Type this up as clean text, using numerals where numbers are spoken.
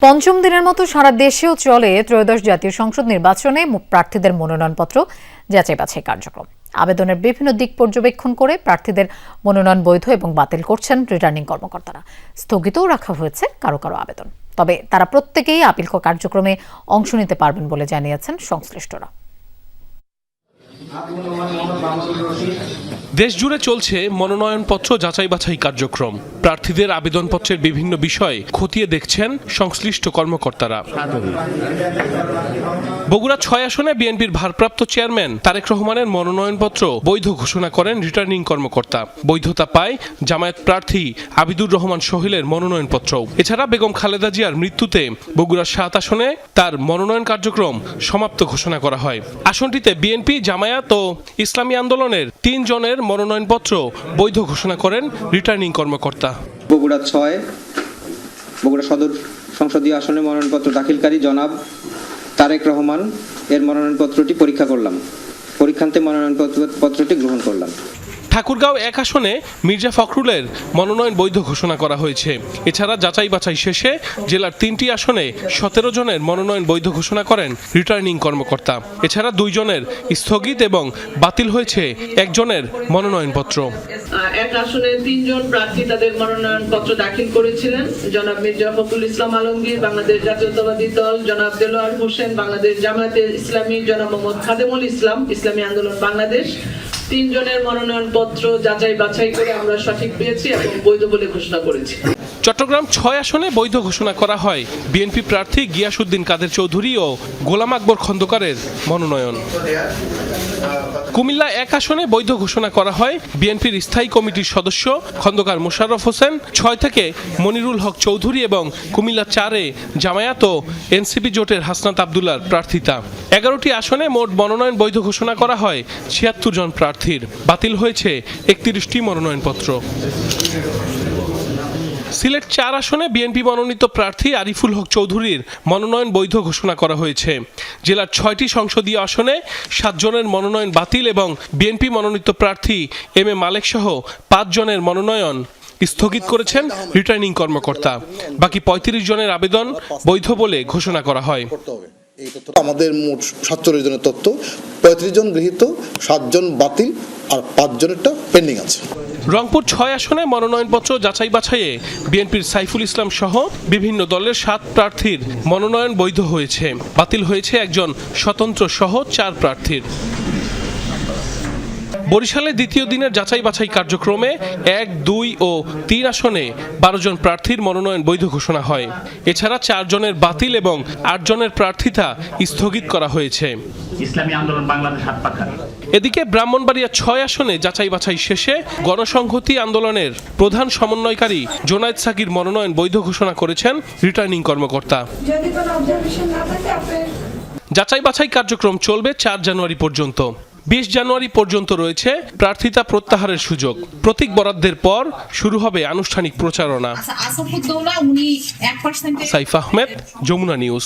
পঞ্চম দিনের মতো সারা দেশেও চলে ত্রয়োদশ জাতীয় সংসদ নির্বাচনে প্রার্থীদের মনোনয়নপত্র যাচাই বাছাই কার্যক্রম। আবেদনের বিভিন্ন দিক পর্যবেক্ষণ করে প্রার্থীদের মনোনয়ন বৈধ এবং বাতিল করছেন রিটার্নিং কর্মকর্তারা। স্থগিতও রাখা হয়েছে কারো কারো আবেদন, তবে তারা প্রত্যেকেই আপিল কার্যক্রমে অংশ নিতে পারবেন বলে জানিয়েছেন সংশ্লিষ্টরা। দেশ জুড়ে চলছে মনোনয়নপত্র যাচাই বাছাই কার্যক্রম। প্রার্থীদের আবেদনপত্রের বিভিন্ন বিষয় খতিয়ে দেখছেন সংশ্লিষ্ট কর্মকর্তারা। বগুড়া ৬ আসনে বিএনপির ভারপ্রাপ্ত চেয়ারম্যান তারেক রহমানের মনোনয়নপত্র বৈধ ঘোষণা করেন রিটার্নিং কর্মকর্তা। বৈধতা পায় জামায়াত প্রার্থী আবিদুর রহমান সোহেলের মনোনয়নপত্র। এছাড়া বেগম খালেদা জিয়ার মৃত্যুতে বগুড়া ৭ আসনে তার মনোনয়ন কার্যক্রম সমাপ্ত ঘোষণা করা হয়। আসনটিতে বিএনপি, জামায়াত ও ইসলামী আন্দোলনের ৩ জনের মনোনয়নপত্র বৈধ ঘোষণা করেন রিটার্নিং কর্মকর্তা। বগুড়া ৬ বগুড়া সদর সংসদীয় আসনে মনোনয়নপত্র দাখিলকারী জনাব তারেক রহমান এর মনোনয়নপত্রটি পরীক্ষা করলাম। পরীক্ষান্তে মনোনয়নপত্রটি গ্রহণ করলাম। ঠাকুরগাঁও ১ আসনে মির্জা ফখরুলের মনোনয়ন বৈধ ঘোষণা করা হয়েছে। এছাড়া যাচাই বাছাই শেষে জেলার ৩টি আসনে ১৭ জনের মনোনয়ন বৈধ ঘোষণা করেন রিটার্নিং কর্মকর্তা। এছাড়া ২ জনের স্থগিত এবং বাতিল হয়েছে ১ জনের মনোনয়নপত্র। ১ আসনে ৩ জন প্রার্থী তাদের মনোনয়নপত্র দাখিল করেছিলেন। জনাব মির্জা ফখরুল ইসলাম আলমগীর বাংলাদেশ জাতীয়তাবাদী দল, জনাব দেলোয়ার হোসেন বাংলাদেশ জামায়াতে ইসলামী, জনাব মোহাম্মদ খাদেমুল ইসলাম ইসলামী আন্দোলন বাংলাদেশ। ৩ জনের মনোনয়নপত্র যাচাই বাছাই করে আমরা সঠিক পেয়েছি এবং বৈধ বলে ঘোষণা করেছি। চট্টগ্রাম ৬ আসনে বৈধ ঘোষণা করা হয় বিএনপি প্রার্থী গিয়াসউদ্দিন কাদের চৌধুরী ও গোলাম আকবর খন্দকারের মনোনয়ন। কুমিল্লা ১ আসনে বৈধ ঘোষণা করা হয় বিএনপির স্থায়ী কমিটির সদস্য খন্দকার মোশাররফ হোসেন। ৬ থেকে মনিরুল হক চৌধুরী এবং কুমিল্লা ৪-এ জামায়াত ও এনসিপি জোটের হাসনাত আবদুল্লাহর প্রার্থিতা। ১১টি আসনে মোট মনোনয়ন বৈধ ঘোষণা করা হয় ৭৬ জন প্রার্থীর। বাতিল হয়েছে ৩১টি মনোনয়নপত্র। সিলেট ৪ আসনে বিএনপি মনোনীত প্রার্থী আরিফুল হক চৌধুরীর মনোনয়ন বৈধ ঘোষণা করা হয়েছে। জেলার ৬টি সংসদীয় আসনে ৭ জনের মনোনয়ন বাতিল এবং বিএনপি মনোনীত প্রার্থী এম এ মালেক সহ ৫ জনের মনোনয়ন স্থগিত করেছেন রিটার্নিং কর্মকর্তা। বাকি ৩৫ জনের আবেদন বৈধ বলে ঘোষণা করা হয়। আমাদের মোট ৪৭ জনের তথ্য, ৩৫ জন গৃহীত, ৭ জন বাতিল আর ৫ জনেরটা পেন্ডিং আছে। রংপুর ৬ আসনে মনোনয়নপত্র যাচাই বাছাইয়ে বিএনপির সাইফুল ইসলাম সহ বিভিন্ন দলের ৭ প্রার্থীর মনোনয়ন বৈধ হয়েছে। বাতিল হয়েছে ১ জন স্বতন্ত্র সহ ৪ প্রার্থীর। বরিশালে দ্বিতীয় দিনের যাচাই বাছাই কার্যক্রমে ১, ২ ও ৩ আসনে ১২ জন প্রার্থীর মনোনয়ন বৈধ ঘোষণা হয়। এছাড়া ৪ জনের বাতিল এবং ৮ জনের প্রার্থিতা স্থগিত করা হয়েছে। ইসলামী আন্দোলন বাংলাদেশ হাত পাখা। এদিকে ব্রাহ্মণবাড়িয়া ৬ আসনে যাচাই বাছাই শেষে গণসংহতি আন্দোলনের প্রধান সমন্বয়কারী জোনায়েদ সাকির মনোনয়ন বৈধ ঘোষণা করেছেন রিটার্নিং কর্মকর্তা। যাচাই বাছাই কার্যক্রম চলবে ৪ জানুয়ারি পর্যন্ত। ২০ জানুয়ারি পর্যন্ত রয়েছে প্রার্থিতা প্রত্যাহারের সুযোগ। প্রতীক বরাদ্দের পর শুরু হবে আনুষ্ঠানিক প্রচারণা। সাইফ আহমেদ, যমুনা নিউজ।